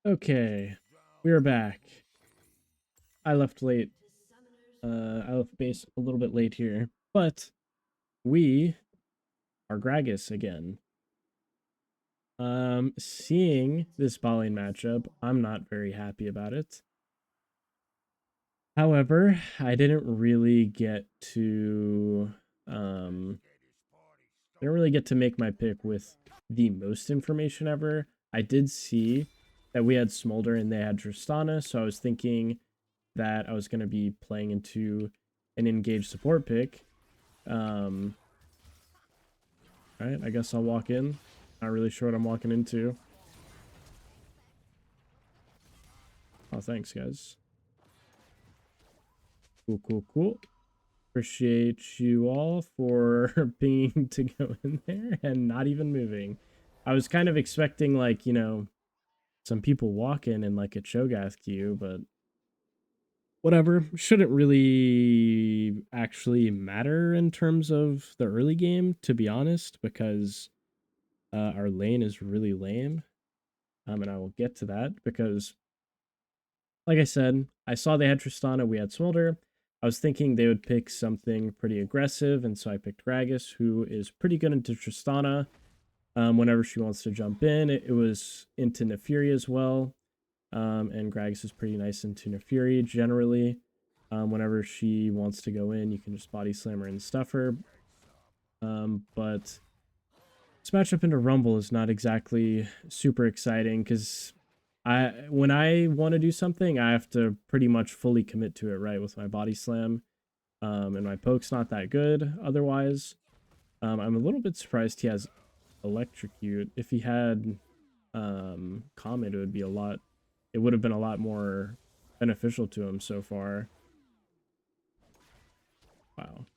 Okay, we are back. I left late. I left base a little bit late here, but we are Gragas again. Seeing this bot lane matchup, I'm not very happy about it. However, I didn't really get to make my pick with the most information ever. I did see that we had Smolder and they had Tristana, so I was thinking that I was going to be playing into an engaged support pick. All right, I guess I'll walk in. Not really sure what I'm walking into. Oh, thanks, guys. Cool, cool, cool. Appreciate you all for being to go in there and not even moving. I was kind of expecting, like, some people walk in and like a Cho'Gath queue, but whatever. Shouldn't really actually matter in terms of the early game, to be honest, because our lane is really lame. And I will get to that because, like I said, I saw they had Tristana, we had Smolder. I was thinking they would pick something pretty aggressive, and so I picked Gragas, who is pretty good into Tristana. Whenever she wants to jump in, it was into Nefiri as well. And Gragas is pretty nice into Nefiri generally. Whenever she wants to go in, you can just body slam her and stuff her. But this matchup into Rumble is not exactly super exciting because when I want to do something, I have to pretty much fully commit to it, right? With my body slam. And my poke's not that good otherwise. I'm a little bit surprised he has Electrocute. If he had Comet, it would have been a lot more beneficial to him so far. Wow.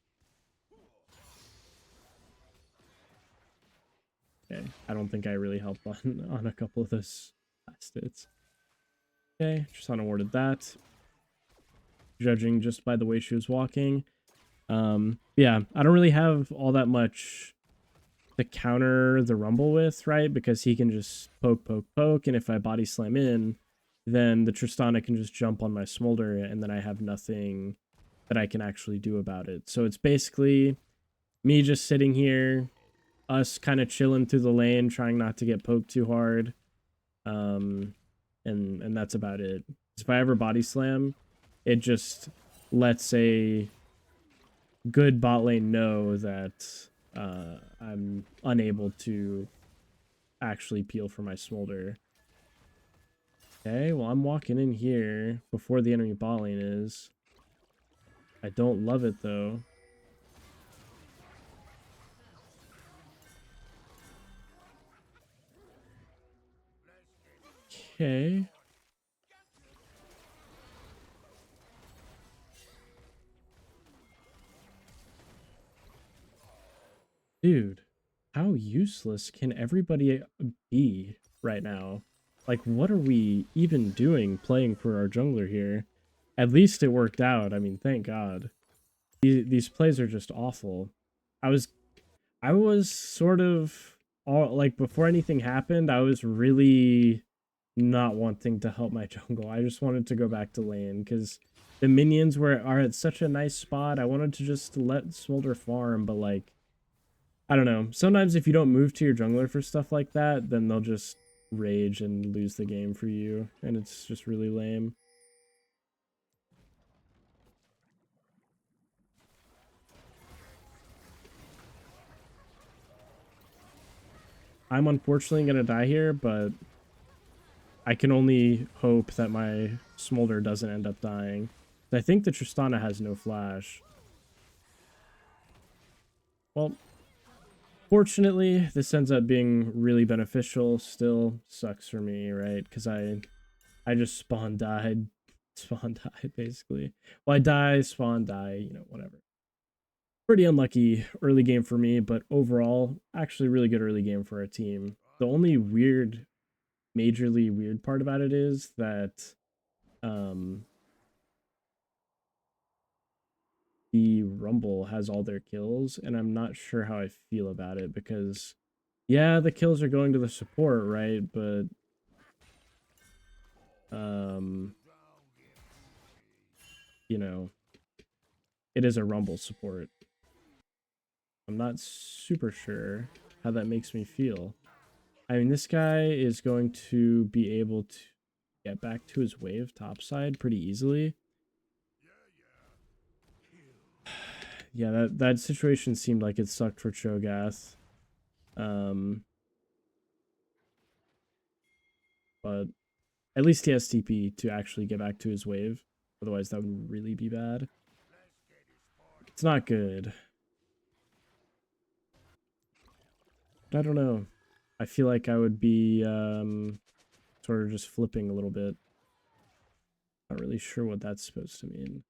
Okay. I don't think I really helped on a couple of those last hits. Okay, just unawarded that. Judging just by the way she was walking. Yeah, I don't really have all that much to counter the Rumble with, right? Because he can just poke, poke, poke, and if I body slam in, then the Tristana can just jump on my Smolder, and then I have nothing that I can actually do about it. So it's basically me just sitting here, us kind of chilling through the lane, trying not to get poked too hard. And that's about it. If I ever body slam, it just lets a good bot lane know that I'm unable to actually peel for my Smolder. Okay, well, I'm walking in here before the enemy bot lane is. I don't love it, though. Okay. Dude, how useless can everybody be right now? Like, what are we even doing playing for our jungler here? At least it worked out. I mean, thank God. These plays are just awful. I was I was sort of all like before anything happened, I was really not wanting to help my jungle. I just wanted to go back to lane because the minions are at such a nice spot. I wanted to just let Smolder farm, but like I don't know. Sometimes if you don't move to your jungler for stuff like that, then they'll just rage and lose the game for you, and it's just really lame. I'm unfortunately gonna die here, but I can only hope that my Smolder doesn't end up dying. I think the Tristana has no flash. Well, fortunately, this ends up being really beneficial. Still sucks for me, right? Because I just spawn died. Spawn died, basically. Well, I die, spawn die, whatever. Pretty unlucky early game for me, but overall, actually really good early game for our team. The only majorly weird part about it is that um, the Rumble has all their kills, and I'm not sure how I feel about it because, yeah, the kills are going to the support, right? But You know, it is a rumble support. I'm not super sure how that makes me feel. I mean, this guy is going to be able to get back to his wave topside pretty easily. Yeah, that situation seemed like it sucked for Cho'Gath. But at least he has TP to actually get back to his wave. Otherwise, that would really be bad. It's not good. But I don't know. I feel like I would be sort of just flipping a little bit. Not really sure what that's supposed to mean.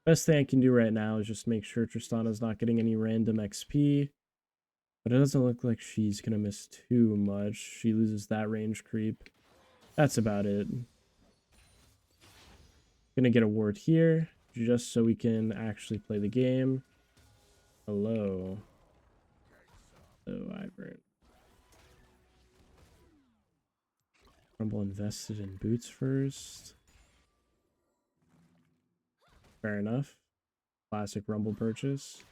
Best thing I can do right now is just make sure Tristana's not getting any random XP. But it doesn't look like she's going to miss too much. She loses that range creep. That's about it. Gonna get a ward here, just so we can actually play the game. Hello. Hello, Ivern. Rumble invested in boots first. Fair enough. Classic Rumble purchase.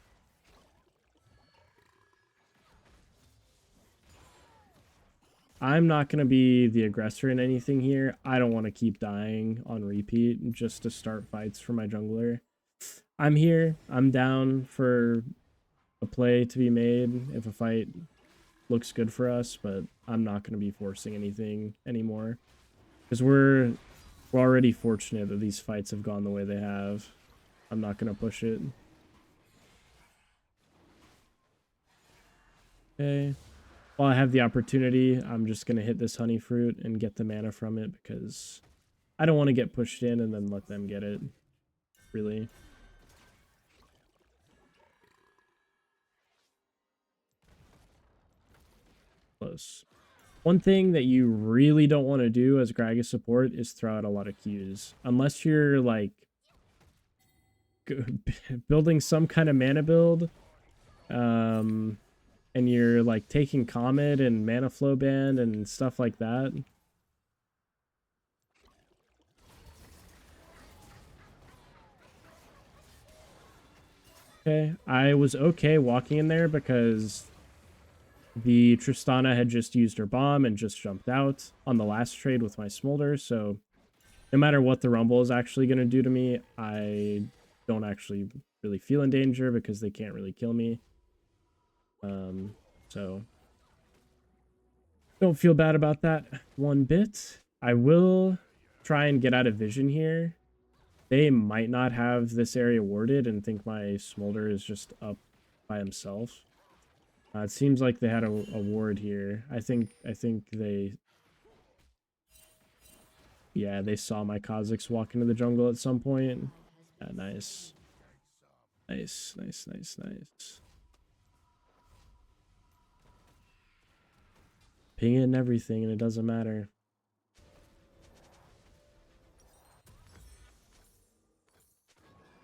I'm not going to be the aggressor in anything here. I don't want to keep dying on repeat just to start fights for my jungler. I'm here. I'm down for a play to be made if a fight looks good for us, but I'm not going to be forcing anything anymore. Because we're already fortunate that these fights have gone the way they have. I'm not going to push it. Okay. While I have the opportunity, I'm just going to hit this honey fruit and get the mana from it because I don't want to get pushed in and then let them get it. Really. Close. One thing that you really don't want to do as Gragas support is throw out a lot of Qs. Unless you're like building some kind of mana build, and you're like taking Comet and Mana Flow Band and stuff like that. Okay, I was okay walking in there because the Tristana had just used her bomb and just jumped out on the last trade with my Smolder, so no matter what the Rumble is actually going to do to me, I don't actually really feel in danger because they can't really kill me. So don't feel bad about that one bit. I will try and get out of vision here. They might not have this area warded and think my Smolder is just up by himself. It seems like they had a ward here. I think they... Yeah, they saw my Kha'Zix walk into the jungle at some point. Yeah, nice. Nice, nice, nice, nice. Ping it and everything, and it doesn't matter.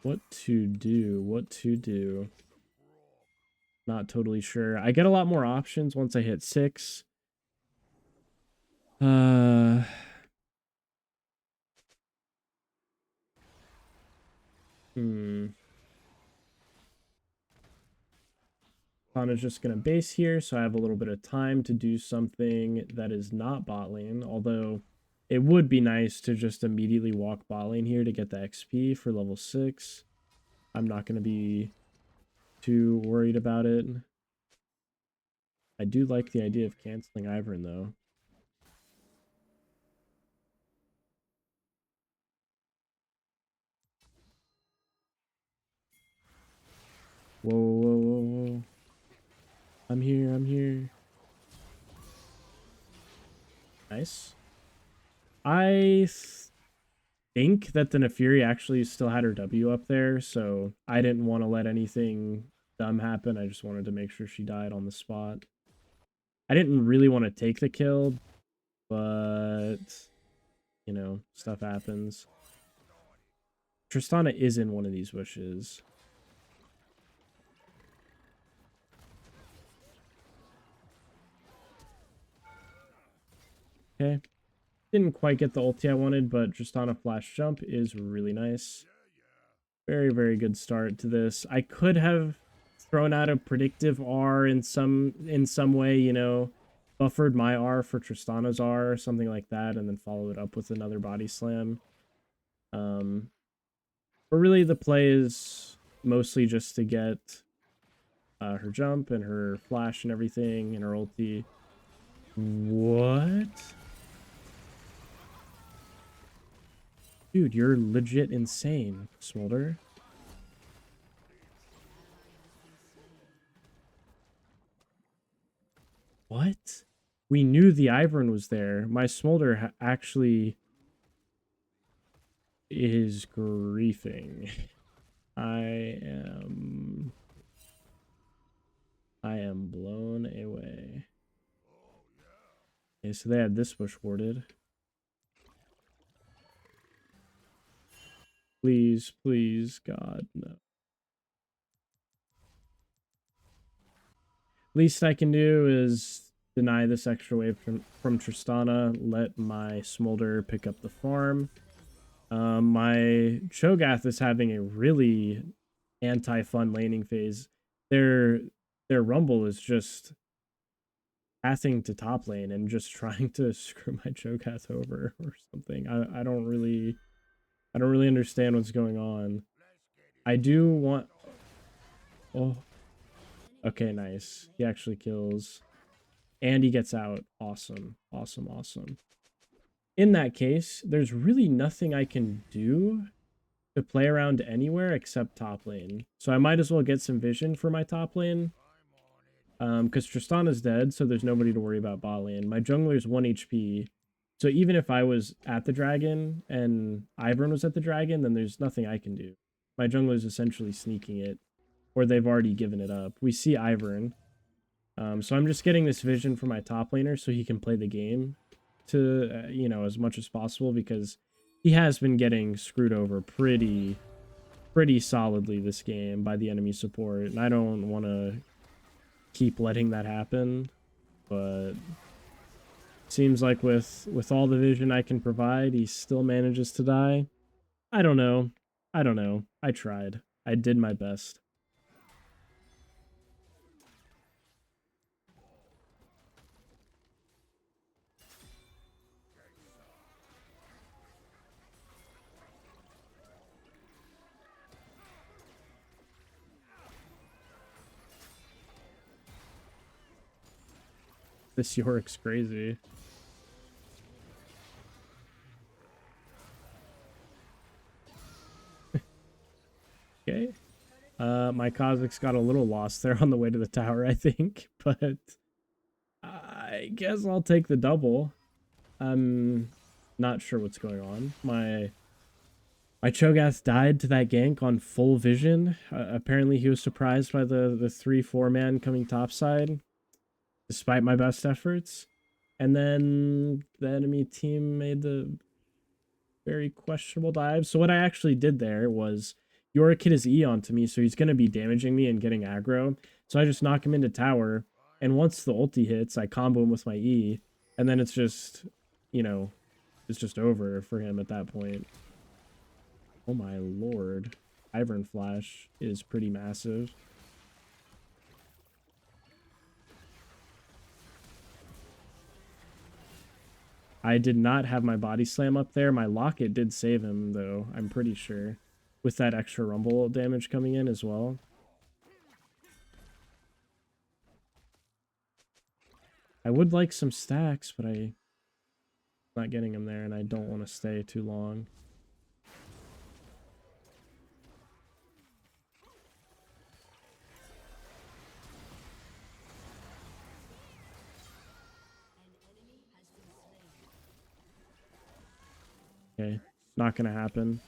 What to do? What to do? Not totally sure. I get a lot more options once I hit 6. Kana's just going to base here, so I have a little bit of time to do something that is not bot lane, although it would be nice to just immediately walk bot lane here to get the XP for level 6. I'm not going to be too worried about it. I do like the idea of canceling Ivern, though. Whoa, whoa, whoa, whoa. I'm here, I'm here. Nice. I think that the Nefiri actually still had her W up there, so I didn't want to let anything dumb happen. I just wanted to make sure she died on the spot. I didn't really want to take the kill, but, you know, stuff happens. Tristana is in one of these bushes. Okay. Didn't quite get the ulti I wanted, but just on a flash jump is really nice. Very, very good start to this. I could have thrown out a predictive R in some way, you know, buffered my R for Tristana's R or something like that, and then follow it up with another body slam. But really the play is mostly just to get her jump and her flash and everything and her ulti. What? Dude, you're legit insane, Smolder. What? We knew the Ivern was there. My Smolder actually is griefing. I am blown away. Okay, so they had this bush warded. Please, please, God, no. Least I can do is deny this extra wave from Tristana, let my Smolder pick up the farm. My Cho'Gath is having a really anti-fun laning phase. Their Rumble is just passing to top lane and just trying to screw my Cho'Gath over or something. I don't really understand what's going on. I do want... Oh. Okay, nice. He actually kills. And he gets out. Awesome. Awesome, awesome. In that case, there's really nothing I can do to play around anywhere except top lane. So I might as well get some vision for my top lane. Because Tristana's dead, so there's nobody to worry about bot lane. My jungler's 1 HP. So even if I was at the dragon and Ivern was at the dragon, then there's nothing I can do. My jungler's essentially sneaking it. Or they've already given it up. We see Ivern. So I'm just getting this vision for my top laner so he can play the game to, you know, as much as possible, because he has been getting screwed over pretty solidly this game by the enemy support, and I don't want to keep letting that happen. But seems like with all the vision I can provide, he still manages to die. I don't know. I tried. I did my best. This York's crazy. Okay. My Kha'Zix got a little lost there on the way to the tower, I think, but I guess I'll take the double. I'm not sure what's going on. My Cho'Gath died to that gank on full vision. Apparently he was surprised by the 3-4 man coming topside, despite my best efforts. And then the enemy team made the very questionable dive. So what I actually did there was Yorick hit his E onto me, so he's going to be damaging me and getting aggro. So I just knock him into tower, and once the ulti hits, I combo him with my E, and then it's just, you know, it's just over for him at that point. Oh my lord. Ivern Flash is pretty massive. I did not have my body slam up there. My locket did save him, though, I'm pretty sure. With that extra rumble damage coming in as well. I would like some stacks, but I'm not getting them there, and I don't want to stay too long. Okay, not gonna happen.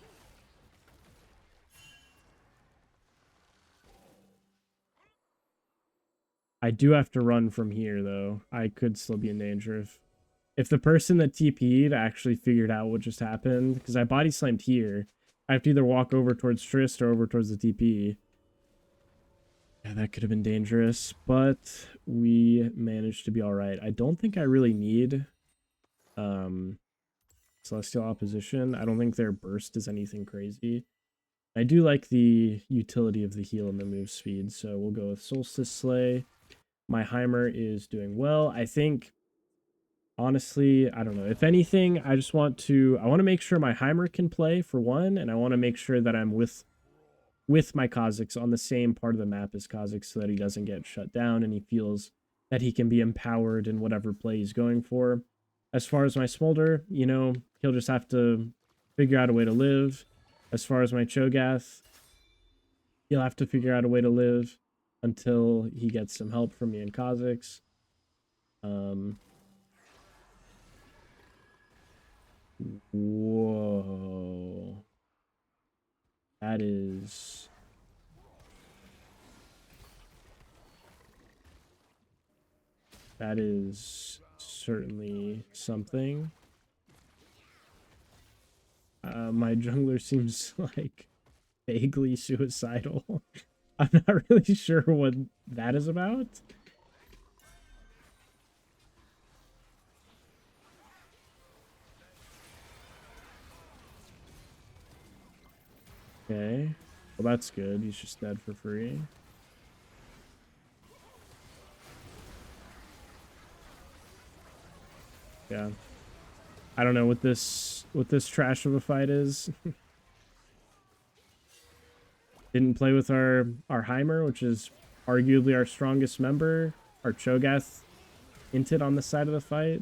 I do have to run from here, though. I could still be in danger if the person that TP'd actually figured out what just happened, because I body slammed here. I have to either walk over towards Trist or over towards the TP. Yeah, that could have been dangerous, but we managed to be all right. I don't think I really need Celestial Opposition. I don't think their burst is anything crazy. I do like the utility of the heal and the move speed, so we'll go with Solstice Slay. My Heimer is doing well. I think, honestly, I don't know. If anything, I want to make sure my Heimer can play for one, and I want to make sure that I'm with my Kha'Zix on the same part of the map as Kha'Zix so that he doesn't get shut down and he feels that he can be empowered in whatever play he's going for. As far as my Smolder, you know, he'll just have to figure out a way to live. As far as my Cho'Gath, he'll have to figure out a way to live until he gets some help from me and Kha'Zix. Whoa. That is certainly something. My jungler seems like vaguely suicidal. I'm not really sure what that is about. Okay. Well, that's good. He's just dead for free. Yeah. I don't know what this trash of a fight is. Didn't play with our Heimer, which is arguably our strongest member. Our Cho'Gath inted on the side of the fight.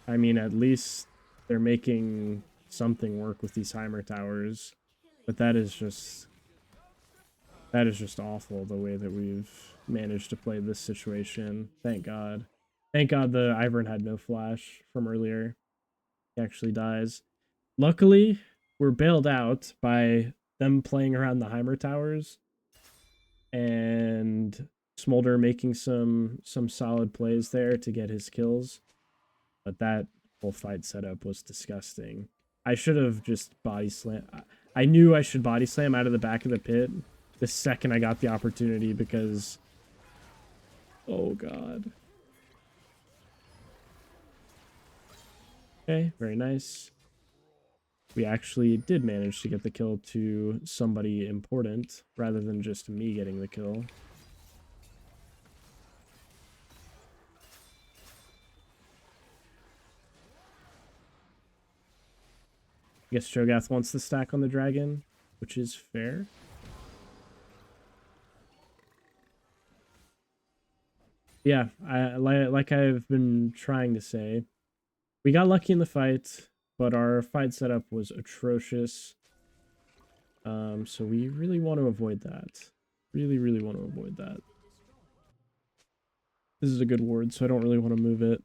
I mean, at least they're making something work with these Heimer towers. But that is just awful, the way that we've managed to play this situation. Thank God. Thank God the Ivern had no flash from earlier. He actually dies. Luckily, we're bailed out by them playing around the Heimer towers and Smolder making some solid plays there to get his kills. But that whole fight setup was disgusting. I should have just body slam. I knew I should body slam out of the back of the pit the second I got the opportunity because... Oh, God. Okay, very nice. We actually did manage to get the kill to somebody important rather than just me getting the kill. I guess Cho'Gath wants the stack on the dragon, which is fair. Yeah, like I've been trying to say, we got lucky in the fight, but our fight setup was atrocious. So we really want to avoid that. Really, really want to avoid that. This is a good ward, so I don't really want to move it.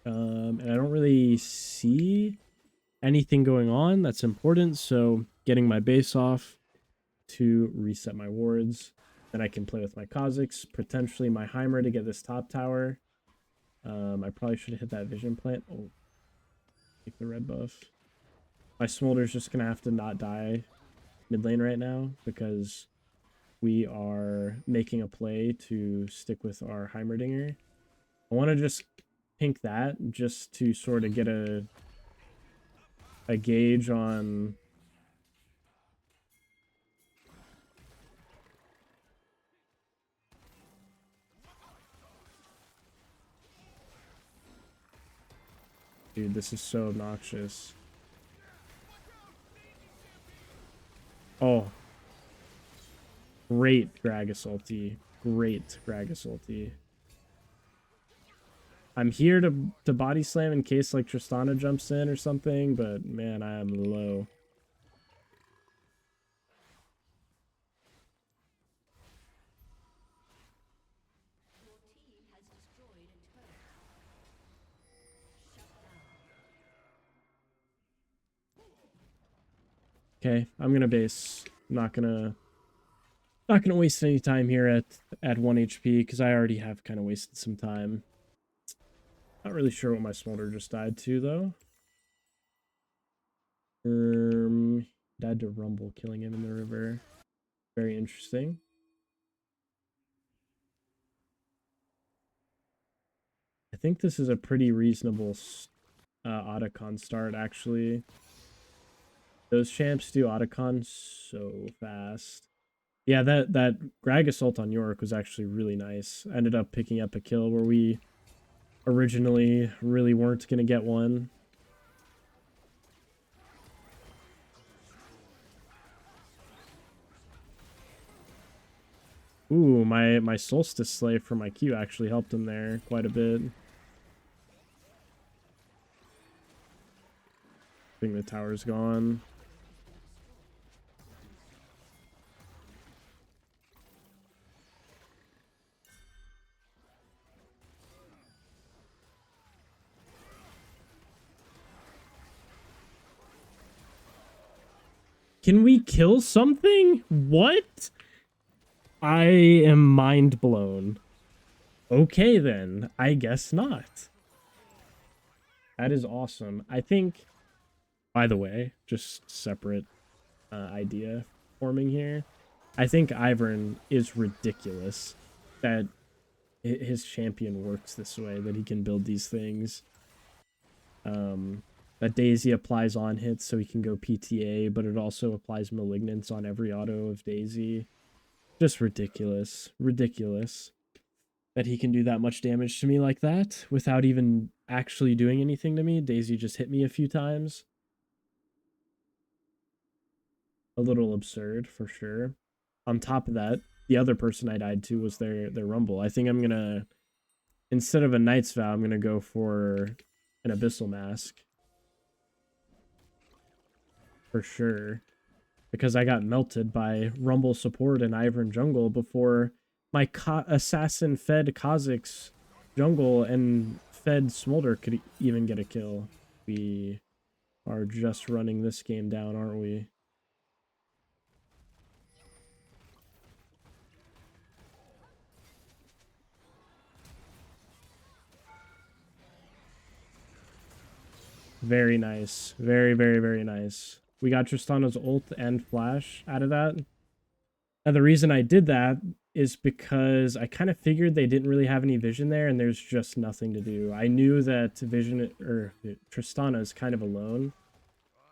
And I don't really see anything going on that's important, so getting my base off to reset my wards. Then I can play with my Kha'Zix, potentially my Heimer to get this top tower. I probably should have hit that vision plant. Oh, take the red buff. My Smolder's just going to have to not die mid lane right now because we are making a play to stick with our Heimerdinger. I want to just pink that just to sort of get a gauge on... Dude, this is so obnoxious. Oh. Great Gragas ulti. Great Gragas ulti. I'm here to body slam in case like Tristana jumps in or something, but man, I am low. Okay, I'm gonna base. I'm not gonna waste any time here at 1 HP because I already have kind of wasted some time. Not really sure what my Smolder just died to though. Died to Rumble, killing him in the river. Very interesting. I think this is a pretty reasonable Otacon start, actually. Those champs do Otacon so fast. Yeah, that Gragas ult on York was actually really nice. Ended up picking up a kill where we originally really weren't going to get one. Ooh, my Solstice Slave for my Q actually helped him there quite a bit. I think the tower's gone. Can we kill something? What? I am mind blown. Okay, then. I guess not. That is awesome. I think, by the way, just separate idea forming here. I think Ivern is ridiculous that his champion works this way, that he can build these things. That Daisy applies on hits so he can go PTA, but it also applies Malignance on every auto of Daisy. Just ridiculous. Ridiculous that he can do that much damage to me like that without even actually doing anything to me. Daisy just hit me a few times. A little absurd, for sure. On top of that, the other person I died to was their Rumble. I think I'm going to, instead of a Knight's Vow, I'm going to go for an Abyssal Mask. For sure. Because I got melted by Rumble support and Ivern jungle before my assassin fed Kha'Zix jungle and fed Smolder could even get a kill. We are just running this game down, aren't we? Very nice. Very, very, very nice. We got Tristana's ult and flash out of that. And the reason I did that is because I kind of figured they didn't really have any vision there and there's just nothing to do. I knew that vision or Tristana is kind of alone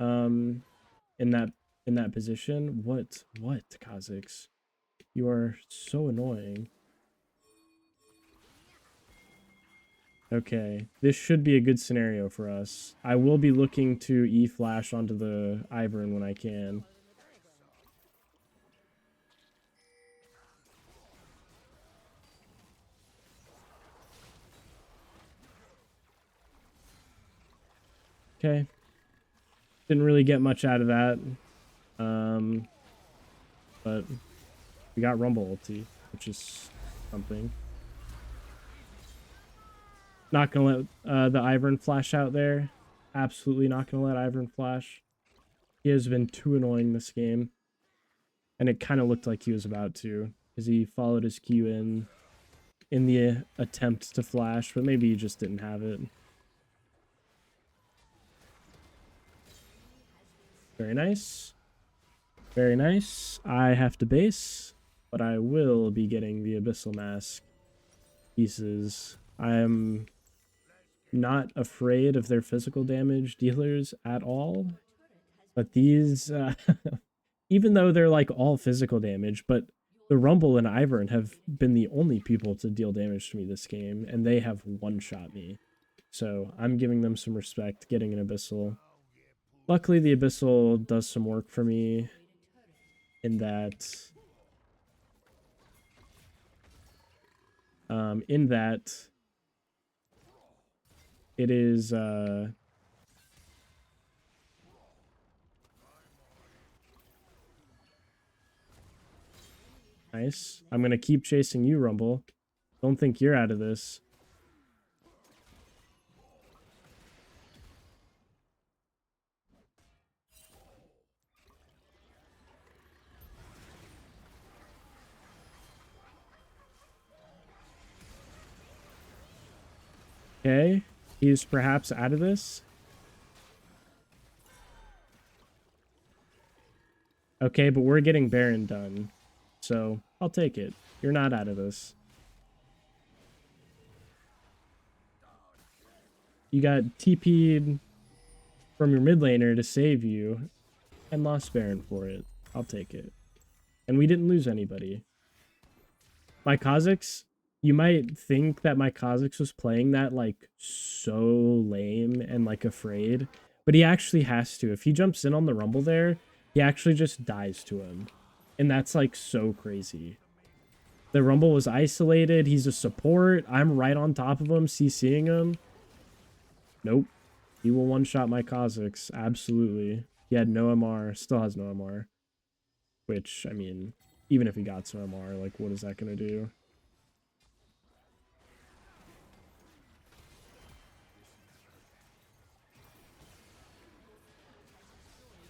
in that position. What Kha'Zix? You are so annoying. Okay, this should be a good scenario for us. I will be looking to E-flash onto the Ivern when I can. Okay. Didn't really get much out of that. But we got Rumble ulti, which is something. Not gonna let the Ivern flash out there. Absolutely not gonna let Ivern flash. He has been too annoying this game. And it kind of looked like he was about to, because he followed his Q in the attempt to flash, but maybe he just didn't have it. Very nice. Very nice. I have to base, but I will be getting the Abyssal Mask pieces. I'm not afraid of their physical damage dealers at all, but these, even though they're like all physical damage, but the Rumble and Ivern have been the only people to deal damage to me this game, and they have one-shot me. So I'm giving them some respect, getting an Abyssal. Luckily, the Abyssal does some work for me in that... it is... nice. I'm going to keep chasing you, Rumble. Don't think you're out of this. Okay, he's perhaps out of this. Okay, but we're getting Baron done. So, I'll take it. You're not out of this. You got TP'd from your mid laner to save you and lost Baron for it. I'll take it. And we didn't lose anybody. My Kha'Zix, you might think that my Kha'Zix was playing that like so lame and like afraid, but he actually has to. If he jumps in on the Rumble there, he actually just dies to him. And that's like so crazy. The Rumble was isolated. He's a support. I'm right on top of him, CCing him. Nope. He will one-shot my Kha'Zix. Absolutely. He had no MR. Still has no MR. Which, I mean, even if he got some MR, like, what is that going to do?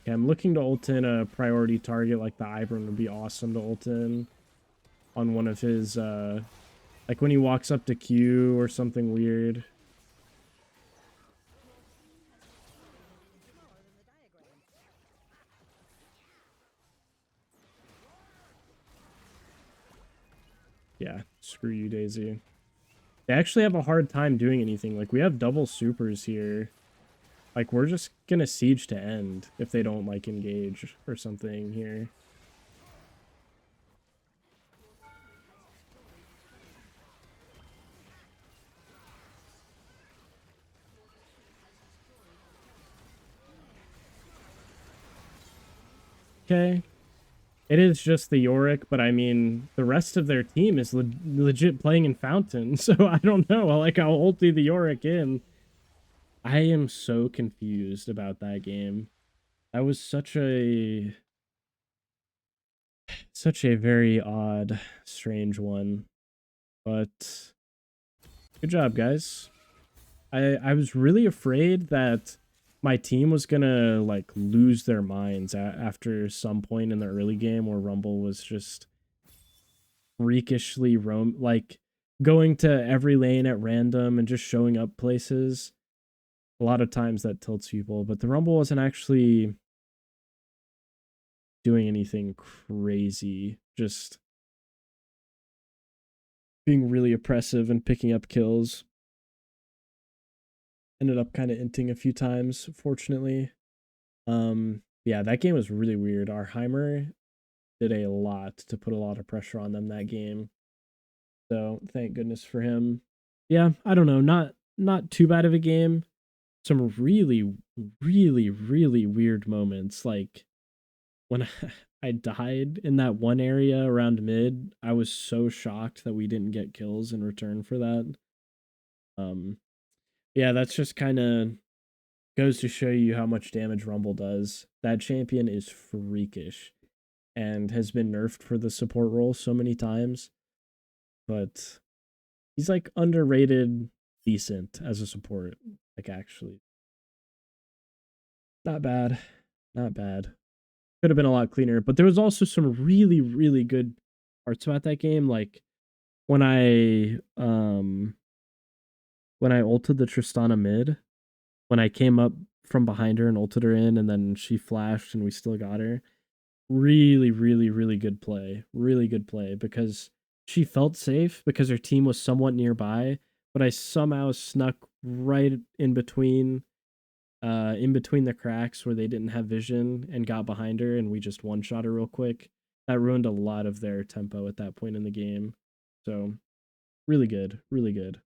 Okay, I'm looking to ult in a priority target like the Ivern would be awesome to ult in on one of his, like when he walks up to Q or something weird. Yeah, screw you, Daisy. They actually have a hard time doing anything. Like, we have double supers here. Like, we're just gonna siege to end if they don't, like, engage or something here. Okay. It is just the Yorick, but I mean, the rest of their team is legit playing in Fountain, so I don't know. Like, I'll ulti the Yorick in. I am so confused about that game. That was such a very odd, strange one. But good job, guys. I was really afraid that my team was gonna like lose their minds after some point in the early game where Rumble was just freakishly like going to every lane at random and just showing up places. A lot of times that tilts people, but the Rumble wasn't actually doing anything crazy, just being really oppressive and picking up kills. Ended up kind of inting a few times, fortunately. Yeah, that game was really weird. Our Heimer did a lot to put a lot of pressure on them that game. So thank goodness for him. Yeah, I don't know, not too bad of a game. Some really, really, really weird moments. Like when I died in that one area around mid, I was so shocked that we didn't get kills in return for that. Yeah, that's just kind of goes to show you how much damage Rumble does. That champion is freakish and has been nerfed for the support role so many times, but he's like underrated decent as a support. Like actually. Not bad. Not bad. Could have been a lot cleaner, but there was also some really, really good parts about that game. Like when I ulted the Tristana mid, when I came up from behind her and ulted her in, and then she flashed and we still got her. Really, really, really good play. Really good play because she felt safe because her team was somewhat nearby, but I somehow snuck right in between the cracks where they didn't have vision and got behind her, and we just one shot her real quick. That ruined a lot of their tempo at that point in the game. So really good, really good.